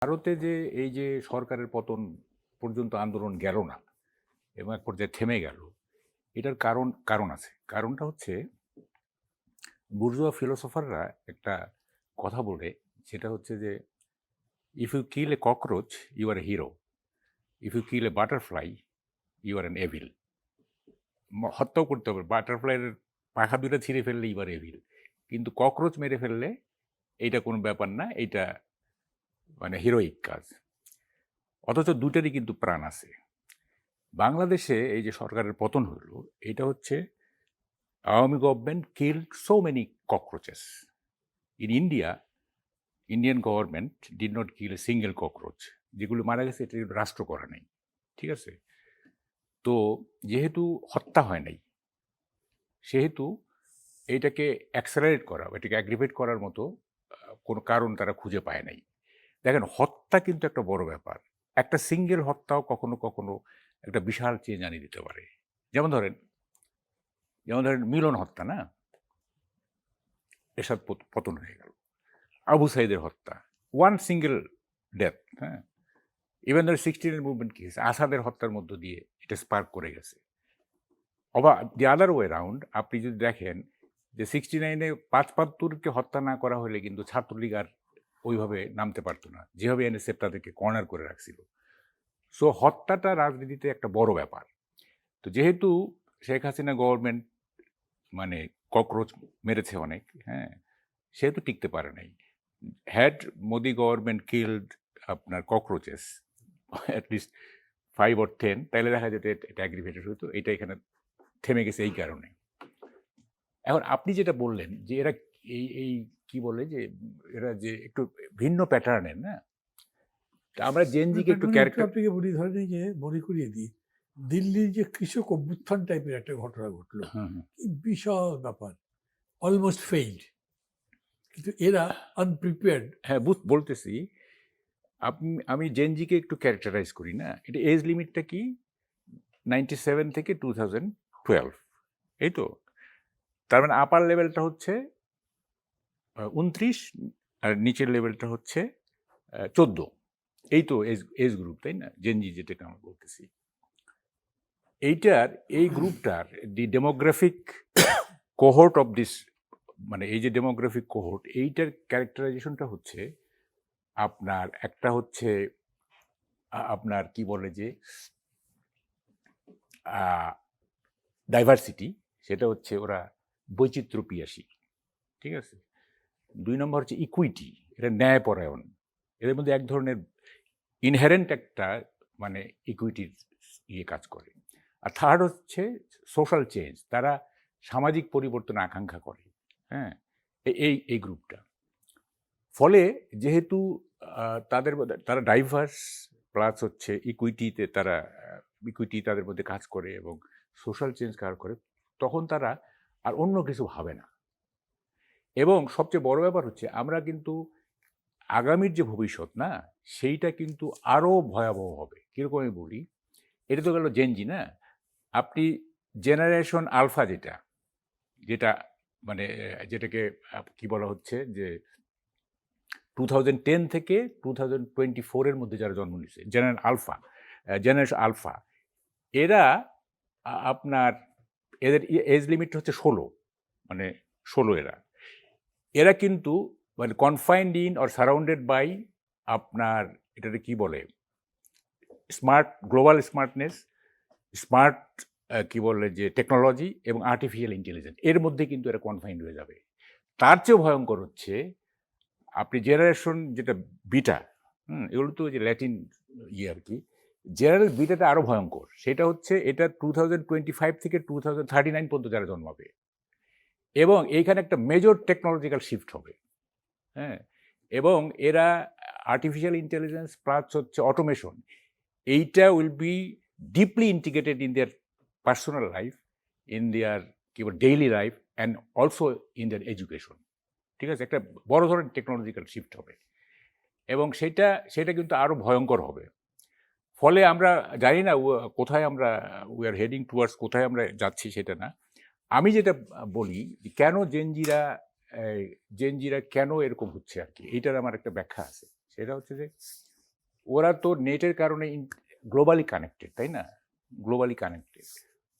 ভারতে যে এই যে সরকারের পতন পর্যন্ত আন্দোলন গেল না এবং এক পর্যায়ে থেমে গেল, এটার কারণ আছে। কারণটা হচ্ছে বুর্জোয়া ফিলোসোফাররা একটা কথা বলে, সেটা হচ্ছে যে if you kill a cockroach you are a hero, if you kill a butterfly you are an evil. হত্যাও করতে হবে, বাটারফ্লাইয়ের পাখা দুটা ছিঁড়ে ফেললে ইউ আর এভিল, কিন্তু ককরোচ মেরে ফেললে এইটা কোনো ব্যাপার না, এইটা মানে হিরোইক কাজ। অথচ দুটারই কিন্তু প্রাণ আছে। বাংলাদেশে এই যে সরকারের পতন হলো, এটা হচ্ছে Awami government killed so many ককরোচেস। In India, Indian government did not kill a single cockroach. যেগুলো মারা গেছে এটা রাষ্ট্র করা নেই, ঠিক আছে? তো যেহেতু হত্যা হয় নাই, সেহেতু এইটাকে অ্যাক্সেলারেট করা, এটাকে অ্যাগ্রিভেট করার মতো কোনো কারণ তারা খুঁজে পায় নাই। দেখেন, হত্যা কিন্তু একটা বড় ব্যাপার। একটা সিঙ্গেল হত্যাও কখনো কখনো একটা বিশাল চেঞ্জ আনিয়ে দিতে পারে। যেমন ধরেন মিলন হত্যা, না? এরশাদ পতন হয়ে গেল। আবু সাইদের হত্যা, ওয়ান সিঙ্গেল ডেথ, হ্যাঁ। ইভেন ধর 16 মুভমেন্ট কি হয়েছে, আসাদের হত্যার মধ্য দিয়ে এটা স্পার্ক করে গেছে। অবা দি আদার ওয়ে রাউন্ড, আপনি যদি দেখেন যে 69-এ ৫-৭কে হত্যা না করা হলে কিন্তু ছাত্রলীগ আর ওইভাবে নামতে পারতো না, যেভাবে এনএসএফ তাদেরকে কর্নার করে রাখছিল। সো হত্যাটা রাজনীতিতে একটা বড় ব্যাপার। তো যেহেতু শেখ হাসিনা গভর্নমেন্ট মানে ককরোচ মেরেছে অনেক, হ্যাঁ, সেহেতু টিকতে পারে নাই। হ্যাড মোদি গভর্নমেন্ট কিল্ড আপনার ককরোচেস অ্যাটলিস্ট 5 or 10, তাহলে দেখা যেত এটা অ্যাগ্রিভেটেড হতো। এটা এখানে থেমে গেছে এই কারণে। এখন আপনি যেটা বললেন যে এরা এই এই কি বলে যে এরা যে একটু ভিন্ন প্যাটার্নের, না? তা আমরা জেনজিকে একটু ক্যারেক্টার আপনাকে বলি, ধরেন এই যে মনে করিয়ে দিই, দিল্লির যে কৃষক অভ্যুত্থান টাইপের একটা ঘটনা ঘটলো, কি বিশাল ব্যাপার, অলমোস্ট ফেইল্ড, কিন্তু এরা আনপ্রিপেয়ার্ড। হ্যাঁ, বলতেছি। আমি জেনজিকে একটু ক্যারেক্টারাইজ করি, না? এটা এজ লিমিটটা কি? 97 থেকে 2012, এই তো। তার মানে আপার লেভেলটা হচ্ছে 29, আর নিচের লেভেলটা হচ্ছে 14। এই তো এজ গ্রুপ, তাই না? জেনজি যেটাকে আমরা বলতেছি, এই গ্রুপটার দি ডেমোগ্রাফিক কোহোর্ট অফ দিস, মানে এই যে ডেমোগ্রাফিক কোহোর্ট, এইটার ক্যারেক্টারাইজেশনটা হচ্ছে আপনার একটা হচ্ছে আপনার কি বলে যে ডাইভার্সিটি, সেটা হচ্ছে ওরা বৈচিত্র্য পিয়াসী, ঠিক আছে? 2 নম্বর হচ্ছে ইকুইটি, এটা ন্যায়পরায়ণ। এদের মধ্যে এক ধরনের ইনহেরেন্ট একটা মানে ইকুইটির কাজ করে। আর থার্ড হচ্ছে সোশ্যাল চেঞ্জ, তারা সামাজিক পরিবর্তন আকাঙ্ক্ষা করে, হ্যাঁ। এই গ্রুপটা, ফলে যেহেতু তারা ডাইভার্স প্লাস হচ্ছে ইকুইটিতে, ইকুইটি তাদের মধ্যে কাজ করে এবং সোশ্যাল চেঞ্জ কাজ করে, তখন তারা আর অন্য কিছু ভাবে না। এবং সবচেয়ে বড় ব্যাপার হচ্ছে আমরা কিন্তু আগামীর যে ভবিষ্যৎ, না, সেইটা কিন্তু আরও ভয়াবহ হবে। কীরকম আমি বলি, এটা তো গেল জেনজি, না? আপনি জেনারেশন আলফা, যেটা যেটা মানে যেটাকে কি বলা হচ্ছে যে 2010 থেকে 2024-এর মধ্যে যারা জন্ম নিয়েছে, জেনারেশন আলফা, এরা আপনার এদের এজ লিমিট হচ্ছে 16, মানে 16। এরা কিন্তু মানে confined in or surrounded by আপনার এটাতে কি বলে গ্লোবাল স্মার্টনেস, স্মার্ট কি বলে যে টেকনোলজি এবং আর্টিফিশিয়াল ইন্টেলিজেন্স, এর মধ্যে কিন্তু এরা কনফাইন্ড হয়ে যাবে। তার চেয়েও ভয়ঙ্কর হচ্ছে আপনি জেনারেশন যেটা বিটা, এগুলো তো যে ল্যাটিন আর কি, জেনারেল বিটাটা আরও ভয়ঙ্কর। সেটা হচ্ছে এটা 2025 থেকে 2039 পর্যন্ত যারা জন্মাবে, এবং এইখানে একটা মেজর টেকনোলজিক্যাল শিফট হবে, হ্যাঁ। এবং এরা আর্টিফিশিয়াল ইন্টেলিজেন্স প্লাস হচ্ছে অটোমেশন, এইটা will be deeply integrated in their personal life, in their কি বল daily life, and also in their education, ঠিক আছে? একটা বড় ধরনের টেকনোলজিক্যাল শিফট হবে, এবং সেটা কিন্তু আরও ভয়ঙ্কর হবে। ফলে আমরা জানি না কোথায় আমরা উই আর হেডিং টুয়ার্ডস, কোথায় আমরা যাচ্ছি সেটা না। আমি যেটা বলি কেন জেনজিরা কেন এরকম হচ্ছে আর কি, এইটার আমার একটা ব্যাখ্যা আছে। সেটা হচ্ছে যে ওরা তো নেটের কারণে গ্লোবালি কানেক্টেড, তাই না? Globally connected.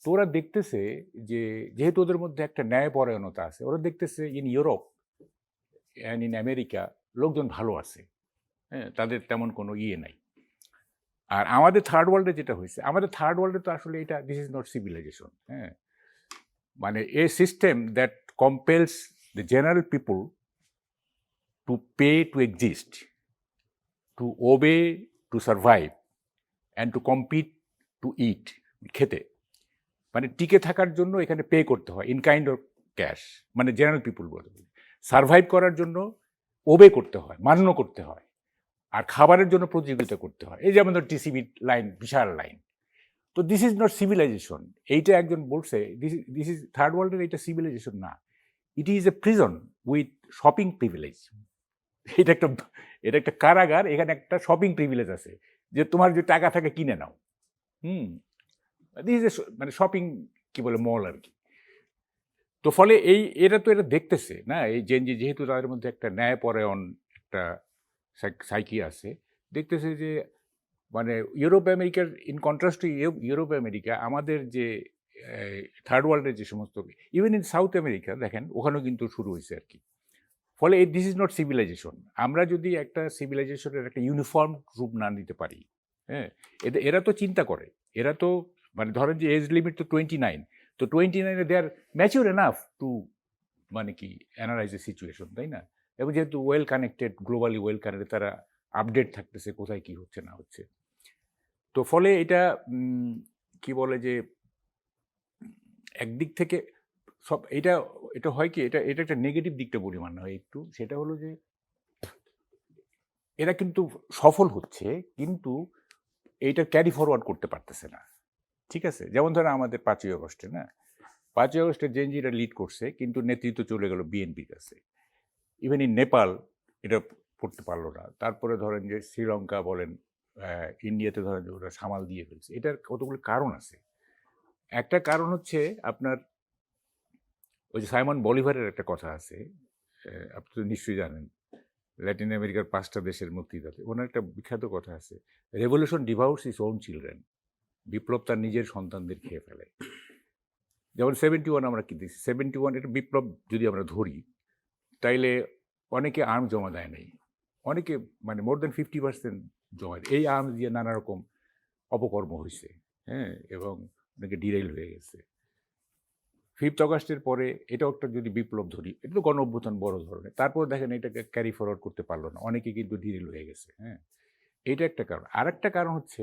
তো ওরা দেখতেছে যে যেহেতু ওদের মধ্যে একটা ন্যায়পরায়ণতা আছে, ওরা দেখতেছে in Europe and in America লোকজন ভালো আছে, হ্যাঁ, তাদের তেমন কোনো ইয়ে নাই। আর আমাদের থার্ড ওয়ার্ল্ডে যেটা হয়েছে, আমাদের থার্ড ওয়ার্ল্ডে তো আসলে এটা দিস ইজ নট সিভিলাইজেশন, হ্যাঁ, মানে a system that compels the general people to pay to exist, to obey, to survive and to compete, to eat, খেতে, মানে টিকে থাকার জন্য এখানে পে করতে হয় ইন কাইন্ড অফ ক্যাশ, মানে জেনারেল পিপুল বলতে, সার্ভাইভ করার জন্য ওবে করতে হয়, মান্য করতে হয়, আর খাবারের জন্য প্রতিযোগিতা করতে হয়। এই যেমন ধর টিসিবি লাইন, বিশাল লাইন। তো দিস ইজ নট সিভিলাইজেশন। এইটা একজন বলছে দিস ইজ থার্ড ওয়ার্ল্ডের, এইটা সিভিলাইজেশন না, it is a prison with shopping privilege. এটা একটা কারাগার, এখানে একটা শপিং প্রিভিলেজ আছে, যে তোমার যে টাকা থাকে কিনে নাও। দিস ইজ মানে শপিং, কি বলে, মল আর কি। তো ফলে এরা দেখতেছে না, এই যেহেতু তাদের মধ্যে একটা ন্যায়পরায়ণ একটা সাইকি আছে, দেখতেছে যে মানে ইউরোপ আমেরিকার, in contrast to Europe America, আমাদের যে থার্ড ওয়ার্ল্ডের যে সমস্ত, ইভেন ইন সাউথ আমেরিকা দেখেন, ওখানেও কিন্তু শুরু হয়েছে আর কি। ফলে দিস ইজ নট সিভিলাইজেশন। আমরা যদি একটা সিভিলাইজেশনের একটা ইউনিফর্ম রূপ না নিতে পারি, হ্যাঁ, এরা তো চিন্তা করে, এরা তো মানে ধরেন যে এজ লিমিট তো 29, তো 29-এ দে আর ম্যাচিউর এনাফ টু মানে কি অ্যানালাইজ এ সিচুয়েশন, তাই না? এবং যেহেতু well connected, globally well connected, তারা আপডেট থাকতেছে কোথায় কি হচ্ছে না হচ্ছে। তো ফলে এটা কি বলে যে একদিক থেকে সব এটা হয় কি, এটা একটা নেগেটিভ দিকটা বলি মানে হয় একটু, সেটা হলো যে এরা কিন্তু সফল হচ্ছে, কিন্তু এইটা ক্যারি ফরওয়ার্ড করতে পারতেছে না, ঠিক আছে? যেমন ধরেন আমাদের 5ই আগস্টে, না, 5ই আগস্টে জেনজিরা লিড করছে, কিন্তু নেতৃত্ব চলে গেল বিএনপির কাছে। ইভেন ইন নেপাল এটা করতে পারলো না। তারপরে ধরেন যে শ্রীলঙ্কা বলেন, ইন্ডিয়াতে ধরেন যে ওরা সামাল দিয়ে ফেলছে। এটার কতগুলো কারণ আছে। একটা কারণ হচ্ছে আপনার ওই যে সাইমন বলিভারের একটা কথা আছে, আপনি তো নিশ্চয়ই জানেন, ল্যাটিন আমেরিকার 5টা দেশের মুক্তিদাতা, ওনার একটা বিখ্যাত কথা আছে, রেভলিউশন ডিভাউস ইজ ওন চিলড্রেন, বিপ্লব তার নিজের সন্তানদের খেয়ে ফেলে। যেমন 71 আমরা কি দিচ্ছি, 71 এটা বিপ্লব যদি আমরা ধরি, তাইলে অনেকে আর্ম জমা দেয় নাই, অনেকে মানে মোর দেন 50% জমা দেয়। এই আর্ম দিয়ে নানা রকম অপকর্ম হয়েছে, হ্যাঁ, এবং অনেকে ডিরেইল হয়ে গেছে। 5th অগাস্টের পরে এটাও একটা যদি বিপ্লব ধরি, এটা তো গণ অভ্যুত্থান বড় ধরনের, তারপর দেখেন এটাকে ক্যারি ফরওয়ার্ড করতে পারলো না, অনেকে কিন্তু ডিরেইল হয়ে গেছে, হ্যাঁ, এটা একটা কারণ। আর একটা কারণ হচ্ছে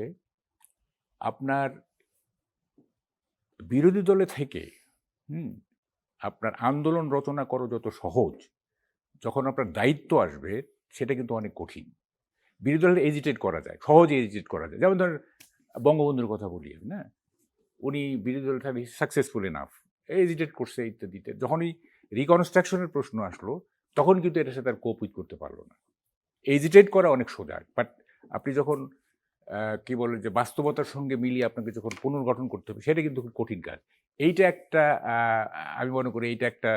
আপনার বিরোধী দলে থেকে আপনার আন্দোলন রচনা করো যত সহজ, যখন আপনার দায়িত্ব আসবে সেটা কিন্তু অনেক কঠিন। বিরোধী দলে এজিটেট করা যায়, সহজে এজিটেট করা যায়। যেমন ধরেন বঙ্গবন্ধুর কথা বলি, না, উনি বিরোধী দলে থাকলে সাকসেসফুল এনাফ, এজিটেট করছে ইত্যাদিতে। যখনই রিকনস্ট্রাকশনের প্রশ্ন আসলো, তখন কিন্তু এটার সাথে আর কোপ উইথ করতে পারলো না। এজিটেট করা অনেক সোজা, বাট আপনি যখন কি বলে যে বাস্তবতার সঙ্গে মিলিয়ে আপনাকে যখন পুনর্গঠন করতে হবে, সেটা কিন্তু খুব কঠিন কাজ। এইটা একটা আমি মনে করি এইটা একটা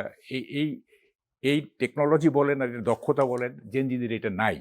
এই টেকনোলজি বলেন আর দক্ষতা বলেন, জেনজিদের এটা নাই।